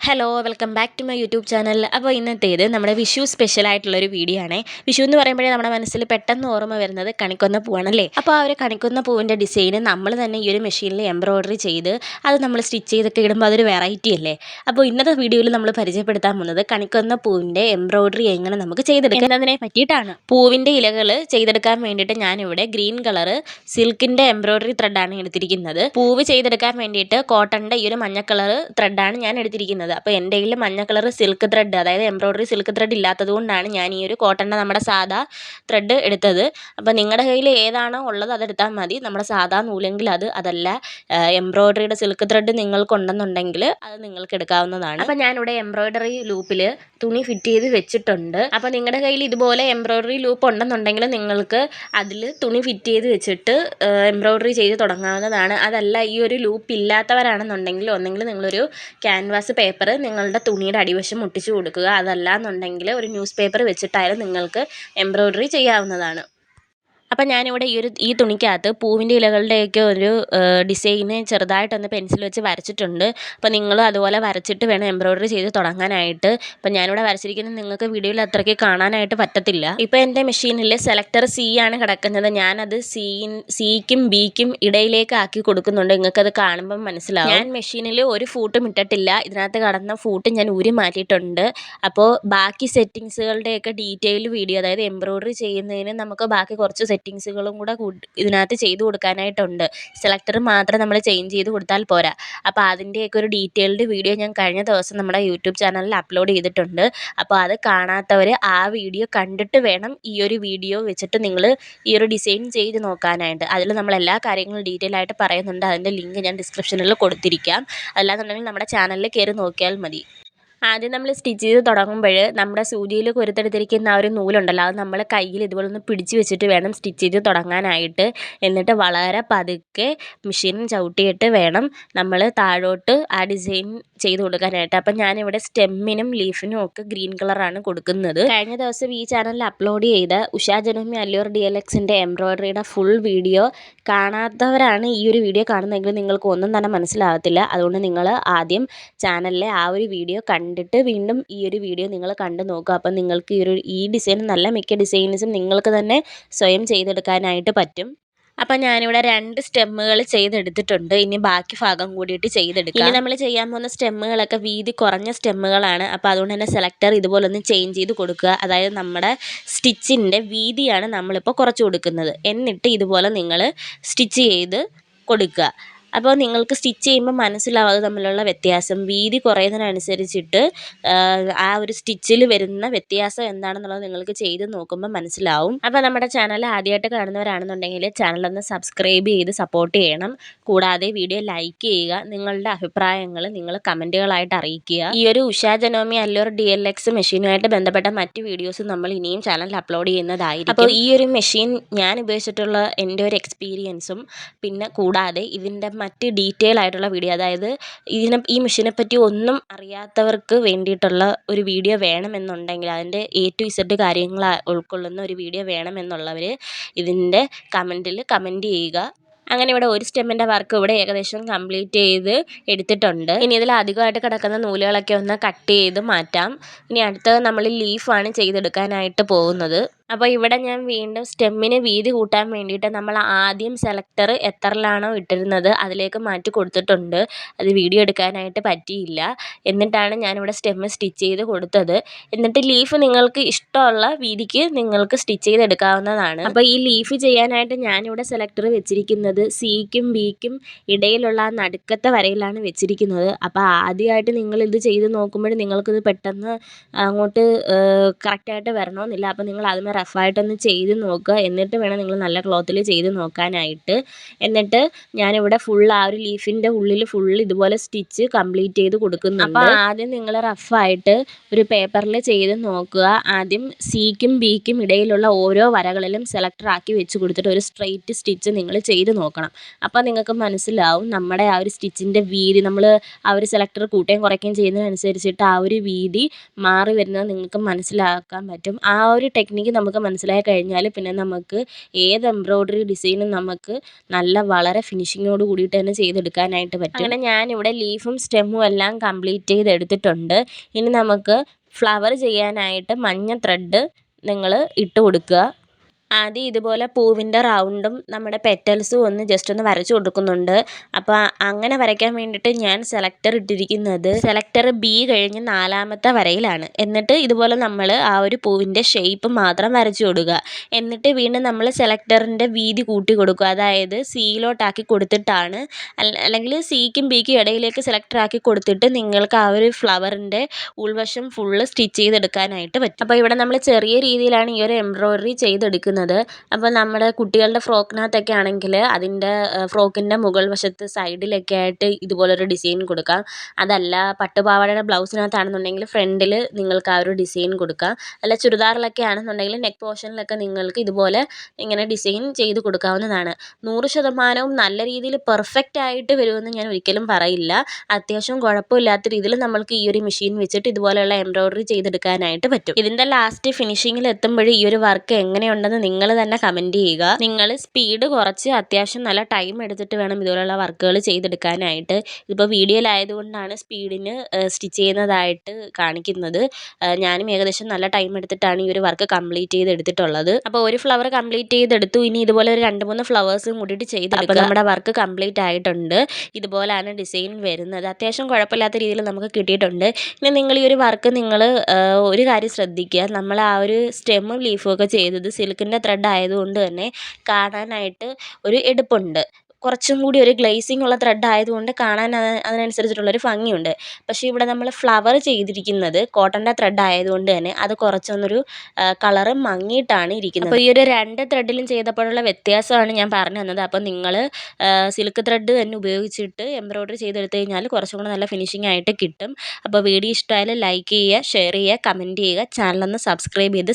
Hello welcome back to my YouTube channel. അപ്പോൾ ഇന്നത്തേത് നമ്മുടെ വിഷു സ്പെഷ്യലായിട്ടുള്ളൊരു വീഡിയോ ആണ്. വിഷു എന്ന് പറയുമ്പോഴേ നമ്മുടെ മനസ്സിൽ പെട്ടെന്ന് ഓർമ്മ വരുന്നത് കണിക്കൊന്ന പൂവാണല്ലേ. അപ്പോൾ ആ ഒരു കണിക്കൊന്ന പൂവിൻ്റെ ഡിസൈന് നമ്മൾ തന്നെ ഈ ഒരു മെഷീനിൽ എംബ്രോയ്ഡറി ചെയ്ത് അത് നമ്മൾ സ്റ്റിച്ച് ചെയ്തൊക്കെ ഇടുമ്പോൾ അതൊരു വെറൈറ്റി അല്ലേ. അപ്പോൾ ഇന്നത്തെ വീഡിയോയിൽ നമ്മൾ പരിചയപ്പെടുത്താൻ പോകുന്നത് കണിക്കൊന്ന പൂവിൻ്റെ എംബ്രോയ്ഡറി എങ്ങനെ നമുക്ക് ചെയ്തെടുക്കാം എന്നതിനെ പറ്റിയിട്ടാണ്. പൂവിൻ്റെ ഇലകൾ ചെയ്തെടുക്കാൻ വേണ്ടിയിട്ട് ഞാനിവിടെ ഗ്രീൻ കളർ സിൽക്കിൻ്റെ എംബ്രോയ്ഡറി ത്രെഡാണ് എടുത്തിരിക്കുന്നത്. പൂവ് ചെയ്തെടുക്കാൻ വേണ്ടിയിട്ട് കോട്ടൻ്റെ ഈ ഒരു മഞ്ഞ കളർ ത്രെഡാണ് ഞാൻ എടുത്തിരിക്കുന്നത്. അപ്പോൾ എൻ്റെ കയ്യിൽ മഞ്ഞ കളർ സിൽക്ക് ത്രെഡ്, അതായത് എംബ്രോയ്ഡറി സിൽക്ക് ത്രെഡ് ഇല്ലാത്തത് കൊണ്ടാണ് ഞാൻ ഈ ഒരു കോട്ടൻ്റെ നമ്മുടെ സാധാ ത്രെഡ് എടുത്തത്. അപ്പോൾ നിങ്ങളുടെ കയ്യിൽ ഏതാണോ ഉള്ളത് അതെടുത്താൽ മതി. നമ്മുടെ സാധാ നൂലെങ്കിൽ അതല്ല, എംബ്രോയ്ഡറിയുടെ സിൽക്ക് ത്രെഡ് നിങ്ങൾക്കുണ്ടെന്നുണ്ടെങ്കിൽ അത് നിങ്ങൾക്ക് എടുക്കാവുന്നതാണ്. അപ്പോൾ ഞാനിവിടെ എംബ്രോയ്ഡറി ലൂപ്പിൽ തുണി ഫിറ്റ് ചെയ്ത് വെച്ചിട്ടുണ്ട്. അപ്പോൾ നിങ്ങളുടെ കയ്യിൽ ഇതുപോലെ എംബ്രോയ്ഡറി ലൂപ്പ് ഉണ്ടെന്നുണ്ടെങ്കിൽ നിങ്ങൾക്ക് അതിൽ തുണി ഫിറ്റ് ചെയ്ത് വെച്ചിട്ട് എംബ്രോയ്ഡറി ചെയ്ത് തുടങ്ങാവുന്നതാണ്. അതല്ല, ഈ ഒരു ലൂപ്പ് ഇല്ലാത്തവരാണെന്നുണ്ടെങ്കിൽ ഒന്നെങ്കിൽ നിങ്ങളൊരു ക്യാൻവാസ് പേപ്പർ നിങ്ങളുടെ തുണിയുടെ അടിവശം ഒട്ടിച്ചു കൊടുക്കുക. അതല്ല എന്നുണ്ടെങ്കിൽ ഒരു ന്യൂസ് പേപ്പർ വെച്ചിട്ടായാലും നിങ്ങൾക്ക് എംബ്രോയ്ഡറി ചെയ്യാവുന്നതാണ്. അപ്പം ഞാനിവിടെ ഈ തുണിക്കകത്ത് പൂവിൻ്റെ ഇലകളുടെയൊക്കെ ഒരു ഡിസൈന് ചെറുതായിട്ടൊന്ന് പെൻസിൽ വെച്ച് വരച്ചിട്ടുണ്ട്. അപ്പോൾ നിങ്ങൾ അതുപോലെ വരച്ചിട്ട് വേണം എംബ്രോയ്ഡറി ചെയ്ത് തുടങ്ങാനായിട്ട്. അപ്പം ഞാനിവിടെ വരച്ചിരിക്കുന്നത് നിങ്ങൾക്ക് വീഡിയോയിൽ അത്രയ്ക്ക് കാണാനായിട്ട് പറ്റത്തില്ല. ഇപ്പോൾ എൻ്റെ മെഷീനിൽ സെലക്ടർ സി ആണ് കിടക്കുന്നത്. ഞാനത് സിക്കും ബിക്കും ഇടയിലേക്ക് ആക്കി കൊടുക്കുന്നുണ്ട്. നിങ്ങൾക്കത് കാണുമ്പം മനസ്സിലാവും. ഞാൻ മെഷീനിൽ ഒരു ഫൂട്ടും ഇട്ടിട്ടില്ല. ഇതിനകത്ത് കടന്ന ഫൂട്ട് ഞാൻ ഊരി മാറ്റിയിട്ടുണ്ട്. അപ്പോൾ ബാക്കി സെറ്റിങ്സുകളുടെയൊക്കെ ഡീറ്റെയിൽ വീഡിയോ, അതായത് എംബ്രോയ്ഡറി ചെയ്യുന്നതിന് നമുക്ക് ബാക്കി കുറച്ച് സെറ്റിങ്സുകളും കൂടെ ഇതിനകത്ത് ചെയ്ത് കൊടുക്കാനായിട്ടുണ്ട്. സെലക്ടർ മാത്രം നമ്മൾ ചേഞ്ച് ചെയ്ത് കൊടുത്താൽ പോരാ. അപ്പോൾ അതിൻ്റെയൊക്കെ ഒരു ഡീറ്റെയിൽഡ് വീഡിയോ ഞാൻ കഴിഞ്ഞ ദിവസം നമ്മുടെ യൂട്യൂബ് ചാനലിൽ അപ്ലോഡ് ചെയ്തിട്ടുണ്ട്. അപ്പോൾ അത് കാണാത്തവർ ആ വീഡിയോ കണ്ടിട്ട് വേണം ഈ ഒരു വീഡിയോ വെച്ചിട്ട് നിങ്ങൾ ഈ ഒരു ഡിസൈൻ ചെയ്ത് നോക്കാനായിട്ട്. അതിൽ നമ്മൾ എല്ലാ കാര്യങ്ങളും ഡീറ്റെയിൽ ആയിട്ട് പറയുന്നുണ്ട്. അതിൻ്റെ ലിങ്ക് ഞാൻ ഡിസ്ക്രിപ്ഷനിൽ കൊടുത്തിരിക്കാം. അല്ലാന്നുണ്ടെങ്കിൽ നമ്മുടെ ചാനലിൽ കയറി നോക്കിയാൽ മതി. ആദ്യം നമ്മൾ സ്റ്റിച്ച് ചെയ്ത് തുടങ്ങുമ്പോൾ നമ്മുടെ സൂചിയിൽ കൊരുത്തെടുത്തിരിക്കുന്ന ആ ഒരു നൂലുണ്ടല്ലോ, അത് നമ്മൾ കയ്യിൽ ഇതുപോലെ ഒന്ന് പിടിച്ച് വെച്ചിട്ട് വേണം സ്റ്റിച്ച് ചെയ്ത് തുടങ്ങാനായിട്ട്. എന്നിട്ട് വളരെ പതുക്കെ മെഷീൻ ചവിട്ടിയിട്ട് വേണം നമ്മൾ താഴോട്ട് ആ ഡിസൈൻ ചെയ്ത് കൊടുക്കാനായിട്ട്. അപ്പം ഞാനിവിടെ സ്റ്റെമ്മിനും ലീഫിനും ഒക്കെ ഗ്രീൻ കളറാണ് കൊടുക്കുന്നത്. കഴിഞ്ഞ ദിവസം ഈ ചാനലിൽ അപ്ലോഡ് ചെയ്ത ഉഷാ ജനോമി അല്ലൂർ DLXൻ്റെ എംബ്രോയ്ഡറിയുടെ ഫുൾ വീഡിയോ കാണാത്തവരാണ് ഈ ഒരു വീഡിയോ കാണുന്നതെങ്കിൽ നിങ്ങൾക്ക് ഒന്നും തന്നെ മനസ്സിലാകത്തില്ല. അതുകൊണ്ട് നിങ്ങൾ ആദ്യം ചാനലിലെ ആ ഒരു വീഡിയോ കണ്ടിട്ട് വീണ്ടും ഈ ഒരു വീഡിയോ നിങ്ങൾ കണ്ടു നോക്കുക. അപ്പം നിങ്ങൾക്ക് ഈ ഡിസൈൻ നല്ല മിക്ക ഡിസൈൻസും നിങ്ങൾക്ക് തന്നെ സ്വയം ചെയ്തെടുക്കാനായിട്ട് പറ്റും. അപ്പം ഞാനിവിടെ 2 സ്റ്റെമ്മുകൾ ചെയ്തെടുത്തിട്ടുണ്ട്. ഇനി ബാക്കി ഭാഗം കൂടിയിട്ട് ചെയ്തെടുക്കാം. ഇനി നമ്മൾ ചെയ്യാൻ പോകുന്ന സ്റ്റെമ്മുകളൊക്കെ വീതി കുറഞ്ഞ സ്റ്റെമ്മുകളാണ്. അപ്പോൾ അതുകൊണ്ട് തന്നെ സെലക്ടർ ഇതുപോലെ ഒന്ന് ചേഞ്ച് ചെയ്ത് കൊടുക്കുക. അതായത് നമ്മുടെ സ്റ്റിച്ചിൻ്റെ വീതിയാണ് നമ്മളിപ്പോൾ കുറച്ച് കൊടുക്കുന്നത്. എന്നിട്ട് ഇതുപോലെ നിങ്ങൾ സ്റ്റിച്ച് ചെയ്ത് കൊടുക്കുക. അപ്പോൾ നിങ്ങൾക്ക് സ്റ്റിച്ച് ചെയ്യുമ്പോൾ മനസ്സിലാവും അത് തമ്മിലുള്ള വ്യത്യാസം. വീതി കുറയുന്നതിനനുസരിച്ചിട്ട് ആ ഒരു സ്റ്റിച്ചിൽ വരുന്ന വ്യത്യാസം എന്താണെന്നുള്ളത് നിങ്ങൾക്ക് ചെയ്ത് നോക്കുമ്പോൾ മനസ്സിലാവും. അപ്പോൾ നമ്മുടെ ചാനൽ ആദ്യമായിട്ട് കാണുന്നവരാണെന്നുണ്ടെങ്കിൽ ചാനലൊന്ന് സബ്സ്ക്രൈബ് ചെയ്ത് സപ്പോർട്ട് ചെയ്യണം. കൂടാതെ വീഡിയോ ലൈക്ക് ചെയ്യുക. നിങ്ങളുടെ അഭിപ്രായങ്ങൾ നിങ്ങൾ കമൻറ്റുകളായിട്ട് അറിയിക്കുക. ഈ ഒരു ഉഷാ ജനോമി അല്ലൂർ DLX മെഷീനുമായിട്ട് ബന്ധപ്പെട്ട മറ്റ് വീഡിയോസ് നമ്മൾ ഇനിയും ചാനലിൽ അപ്ലോഡ് ചെയ്യുന്നതായിരിക്കും. അപ്പോൾ ഈ ഒരു മെഷീൻ ഞാൻ ഉപയോഗിച്ചിട്ടുള്ള എൻ്റെ ഒരു എക്സ്പീരിയൻസും പിന്നെ കൂടാതെ ഇതിൻ്റെ മറ്റ് ഡീറ്റെയിൽ ആയിട്ടുള്ള വീഡിയോ, അതായത് ഈ മെഷീനെ പറ്റി ഒന്നും അറിയാത്തവർക്ക് വേണ്ടിയിട്ടുള്ള ഒരു വീഡിയോ വേണമെന്നുണ്ടെങ്കിൽ, അതിൻ്റെ A to Z കാര്യങ്ങൾ ഉൾക്കൊള്ളുന്ന ഒരു വീഡിയോ വേണമെന്നുള്ളവർ ഇതിൻ്റെ കമൻറ്റിൽ കമൻറ്റ് ചെയ്യുക. അങ്ങനെ ഇവിടെ ഒരു സ്റ്റെമ്മിൻ്റെ വർക്ക് ഇവിടെ ഏകദേശം കംപ്ലീറ്റ് ചെയ്ത് എടുത്തിട്ടുണ്ട്. ഇനി ഇതിൽ അധികമായിട്ട് കിടക്കുന്ന നൂലുകളൊക്കെ ഒന്ന് കട്ട് ചെയ്ത് മാറ്റാം. ഇനി അടുത്തത് നമ്മൾ ലീഫാണ് ചെയ്തെടുക്കാനായിട്ട് പോകുന്നത്. അപ്പോൾ ഇവിടെ ഞാൻ വീണ്ടും സ്റ്റെമ്മിന് വീതി കൂട്ടാൻ വേണ്ടിയിട്ട് നമ്മൾ ആദ്യം സെലക്ടർ എത്രയിലാണോ ഇട്ടിരുന്നത് അതിലേക്ക് മാറ്റി കൊടുത്തിട്ടുണ്ട്. അത് വീഡിയോ എടുക്കാനായിട്ട് പറ്റിയില്ല. എന്നിട്ടാണ് ഞാനിവിടെ സ്റ്റെമ്മ് സ്റ്റിച്ച് ചെയ്ത് കൊടുത്തത്. എന്നിട്ട് ലീഫ് നിങ്ങൾക്ക് ഇഷ്ടമുള്ള വീതിക്ക് നിങ്ങൾക്ക് സ്റ്റിച്ച് ചെയ്തെടുക്കാവുന്നതാണ്. അപ്പോൾ ഈ ലീഫ് ചെയ്യാനായിട്ട് ഞാനിവിടെ സെലക്ടർ വെച്ചിരിക്കുന്നത് സിക്കും ബിക്കും ഇടയിലുള്ള ആ നടുക്കത്തെ വരയിലാണ് വെച്ചിരിക്കുന്നത്. അപ്പോൾ ആദ്യമായിട്ട് നിങ്ങളിത് ചെയ്ത് നോക്കുമ്പോൾ നിങ്ങൾക്കിത് പെട്ടെന്ന് അങ്ങോട്ട് കറക്റ്റായിട്ട് വരണമെന്നില്ല. അപ്പോൾ നിങ്ങൾ അതുമാതിരി റഫായിട്ടൊന്ന് ചെയ്ത് നോക്കുക. എന്നിട്ട് വേണം നിങ്ങൾ നല്ല ക്ലോത്തിൽ ചെയ്ത് നോക്കാനായിട്ട്. എന്നിട്ട് ഞാനിവിടെ ഫുൾ ആ ഒരു ലീഫിൻ്റെ ഉള്ളിൽ ഫുൾ ഇതുപോലെ സ്റ്റിച്ച് കംപ്ലീറ്റ് ചെയ്ത് കൊടുക്കുന്നുണ്ട്. അപ്പോൾ ആദ്യം നിങ്ങൾ റഫായിട്ട് ഒരു പേപ്പറിൽ ചെയ്ത് നോക്കുക. ആദ്യം സിക്കും ബിക്കും ഇടയിലുള്ള ഓരോ വരകളിലും സെലക്ടർ ആക്കി വെച്ച് കൊടുത്തിട്ട് ഒരു സ്ട്രെയിറ്റ് സ്റ്റിച്ച് നിങ്ങൾ ചെയ്ത് നോക്കണം. അപ്പോൾ നിങ്ങൾക്ക് മനസ്സിലാവും നമ്മുടെ ആ ഒരു സ്റ്റിച്ചിൻ്റെ വീതി, നമ്മൾ ആ ഒരു സെലക്ടർ കൂട്ടുകയും കുറയ്ക്കുകയും ചെയ്യുന്നതിനനുസരിച്ചിട്ട് ആ ഒരു വീതി മാറി വരുന്നത് നിങ്ങൾക്ക് മനസ്സിലാക്കാൻ പറ്റും. ആ ഒരു ടെക്നിക്ക് നമ്മൾ നമുക്ക് മനസ്സിലായി കഴിഞ്ഞാൽ പിന്നെ നമുക്ക് ഏത് എംബ്രോയ്ഡറി ഡിസൈനും നമുക്ക് വളരെ ഫിനിഷിങ്ങോട് കൂടിയിട്ട് തന്നെ ചെയ്തെടുക്കാനായിട്ട് പറ്റും. അങ്ങനെ ഞാനിവിടെ ലീഫും സ്റ്റെമ്മും എല്ലാം കംപ്ലീറ്റ് ചെയ്തെടുത്തിട്ടുണ്ട്. ഇനി നമുക്ക് ഫ്ലവർ ചെയ്യാനായിട്ട് മഞ്ഞ ത്രെഡ് നിങ്ങൾ ഇട്ട് കൊടുക്കുക. ആദ്യം ഇതുപോലെ പൂവിൻ്റെ റൗണ്ടും നമ്മുടെ പെറ്റൽസും ഒന്ന് ജസ്റ്റ് ഒന്ന് വരച്ചു കൊടുക്കുന്നുണ്ട്. അപ്പോൾ അങ്ങനെ വരയ്ക്കാൻ വേണ്ടിയിട്ട് ഞാൻ സെലക്ടർ ഇട്ടിരിക്കുന്നത് സെലക്ടർ B കഴിഞ്ഞ് 4ാമത്തെ വരയിലാണ്. എന്നിട്ട് ഇതുപോലെ നമ്മൾ ആ ഒരു പൂവിൻ്റെ ഷേപ്പ് മാത്രം വരച്ചു കൊടുക്കുക. എന്നിട്ട് വീണ്ടും നമ്മൾ സെലക്ടറിൻ്റെ വീതി കൂട്ടി കൊടുക്കുക. അതായത് സിയിലോട്ടാക്കി കൊടുത്തിട്ടാണ്, അല്ലെങ്കിൽ സിക്കും ബിക്കും ഇടയിലേക്ക് സെലക്ടർ ആക്കി കൊടുത്തിട്ട് നിങ്ങൾക്ക് ആ ഒരു ഫ്ലവറിൻ്റെ ഉൾവശം ഫുള്ള് സ്റ്റിച്ച് ചെയ്തെടുക്കാനായിട്ട് പറ്റും. അപ്പോൾ ഇവിടെ നമ്മൾ ചെറിയ രീതിയിലാണ് ഈ ഒരു എംബ്രോയ്ഡറി ചെയ്തെടുക്കുന്നത്. അപ്പോൾ നമ്മുടെ കുട്ടികളുടെ ഫ്രോക്കിനകത്തൊക്കെ ആണെങ്കിൽ അതിൻ്റെ ഫ്രോക്കിൻ്റെ മുകൾ വശത്ത് സൈഡിലൊക്കെ ആയിട്ട് ഇതുപോലൊരു ഡിസൈൻ കൊടുക്കാം. അതല്ല പട്ടുപാവാടയുടെ ബ്ലൗസിനകത്താണെന്നുണ്ടെങ്കിൽ ഫ്രണ്ടിൽ നിങ്ങൾക്ക് ആ ഒരു ഡിസൈൻ കൊടുക്കാം. അല്ല ചുരിദാറിലൊക്കെ ആണെന്നുണ്ടെങ്കിൽ നെക്ക് പോർഷനിലൊക്കെ നിങ്ങൾക്ക് ഇതുപോലെ ഇങ്ങനെ ഡിസൈൻ ചെയ്ത് കൊടുക്കാവുന്നതാണ്. 100% നല്ല രീതിയിൽ പെർഫെക്റ്റ് ആയിട്ട് വരുമെന്ന് ഞാൻ ഒരിക്കലും പറയില്ല. അത്യാവശ്യം കുഴപ്പമില്ലാത്ത രീതിയിൽ നമ്മൾക്ക് ഈ ഒരു മെഷീൻ വെച്ചിട്ട് ഇതുപോലെയുള്ള എംബ്രോയ്ഡറി ചെയ്തെടുക്കാനായിട്ട് പറ്റും. ഇതിൻ്റെ ലാസ്റ്റ് ഫിനിഷിങ്ങിൽ എത്തുമ്പോൾ ഈ ഒരു വർക്ക് എങ്ങനെയുണ്ടെന്ന് നിങ്ങൾ തന്നെ കമൻറ്റ് ചെയ്യുക. നിങ്ങൾ സ്പീഡ് കുറച്ച് അത്യാവശ്യം നല്ല ടൈം എടുത്തിട്ട് വേണം ഇതുപോലുള്ള വർക്കുകൾ ചെയ്തെടുക്കാനായിട്ട്. ഇതിപ്പോൾ വീഡിയോയിലായതുകൊണ്ടാണ് സ്പീഡിന് സ്റ്റിച്ച് ചെയ്യുന്നതായിട്ട് കാണിക്കുന്നത്. ഞാനും ഏകദേശം നല്ല ടൈം എടുത്തിട്ടാണ് ഈ ഒരു വർക്ക് കംപ്ലീറ്റ് ചെയ്തെടുത്തിട്ടുള്ളത്. അപ്പോൾ ഒരു ഫ്ലവർ കംപ്ലീറ്റ് ചെയ്തെടുത്തു. ഇനി ഇതുപോലെ ഒരു 2-3 ഫ്ലവേഴ്സും കൂടിയിട്ട് ചെയ്തെടുക്കുക. അപ്പോൾ നമ്മുടെ വർക്ക് കംപ്ലീറ്റ് ആയിട്ടുണ്ട്. ഇതുപോലെയാണ് ഡിസൈൻ വരുന്നത്. അത്യാവശ്യം കുഴപ്പമില്ലാത്ത രീതിയിൽ നമുക്ക് കിട്ടിയിട്ടുണ്ട്. ഇനി നിങ്ങൾ ഈ ഒരു വർക്ക് നിങ്ങൾ ഒരു കാര്യം ശ്രദ്ധിക്കുക. നമ്മൾ ആ ഒരു സ്റ്റെമ്മും ലീഫും ഒക്കെ ചെയ്തത് സിൽക്കിൻ്റെ ത്രെഡ് ആയതുകൊണ്ട് തന്നെ കാണാനായിട്ട് ഒരു എടുപ്പുണ്ട്. കുറച്ചും കൂടി ഒരു ഗ്ലേസിംഗ് ഉള്ള ത്രെഡ് ആയതുകൊണ്ട് കാണാൻ അതിനനുസരിച്ചിട്ടുള്ളൊരു ഭംഗിയുണ്ട്. പക്ഷേ ഇവിടെ നമ്മൾ ഫ്ലവർ ചെയ്തിരിക്കുന്നത് കോട്ടൻ്റെ ത്രെഡ് ആയതുകൊണ്ട് തന്നെ അത് കുറച്ചൊന്നൊരു കളറ് മങ്ങിയിട്ടാണ് ഇരിക്കുന്നത്. അപ്പോൾ ഈ ഒരു 2 ത്രെഡിലും ചെയ്തപ്പോഴുള്ള വ്യത്യാസമാണ് ഞാൻ പറഞ്ഞു തന്നത്. അപ്പോൾ നിങ്ങൾ സിൽക്ക് ത്രെഡ് തന്നെ ഉപയോഗിച്ചിട്ട് എംബ്രോയ്ഡറി ചെയ്തെടുത്ത് കഴിഞ്ഞാൽ കുറച്ചും കൂടെ നല്ല ഫിനിഷിംഗ് ആയിട്ട് കിട്ടും. അപ്പോൾ വീഡിയോ ഇഷ്ടമായാലും ലൈക്ക് ചെയ്യുക, ഷെയർ ചെയ്യുക, കമൻറ്റ് ചെയ്യുക, ചാനലൊന്ന് സബ്സ്ക്രൈബ് ചെയ്ത്